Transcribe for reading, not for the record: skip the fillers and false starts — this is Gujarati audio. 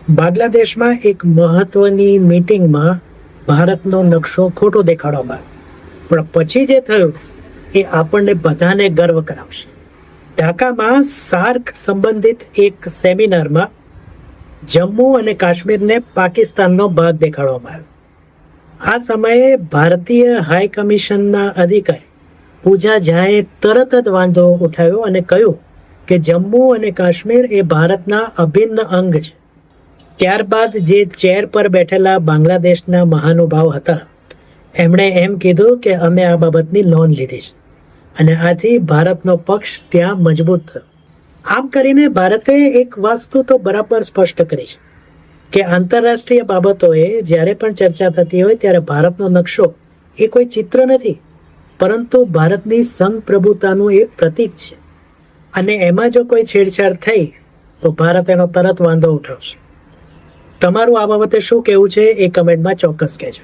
બાંગ્લાદેશમાં એક મહત્વની મીટિંગમાં ભારતનો નકશો ખોટો દેખાડવામાં આવ્યો, પણ પછી જે થયું એ આપણને બધાને ગર્વ કરાવશે. ઢાકામાં સાર્ક સંબંધિત એક સેમિનારમાં જમ્મુ અને કાશ્મીરને પાકિસ્તાનનો ભાગ દેખાડવામાં આવ્યો. આ સમયે ભારતીય હાઈ કમિશનના અધિકારી પૂજા ઝાએ તરત જ વાંધો ઉઠાવ્યો અને કહ્યું કે જમ્મુ અને કાશ્મીર એ ભારતના અભિન્ન અંગ છે. ત્યારબાદ જે ચેર પર બેઠેલા બાંગ્લાદેશના મહાનુભાવ હતા એમણે એમ કીધું કે અમે આ બાબતની નોંધ લીધી છે અને આથી ભારતનો પક્ષ ત્યાં મજબૂત થયો. આમ કરીને ભારતે એક વસ્તુ તો બરાબર સ્પષ્ટ કરી છે કે આંતરરાષ્ટ્રીય બાબતોએ જ્યારે પણ ચર્ચા થતી હોય ત્યારે ભારતનો નકશો એ કોઈ ચિત્ર નથી, પરંતુ ભારતની સંઘપ્રભુતાનું એક પ્રતીક છે. અને એમાં જો કોઈ છેડછાડ થઈ તો ભારત એનો તરત વાંધો ઉઠાવશે. તમારું આ બાબતે શું કહેવું છે એ કમેન્ટમાં ચોક્કસ કહેજો.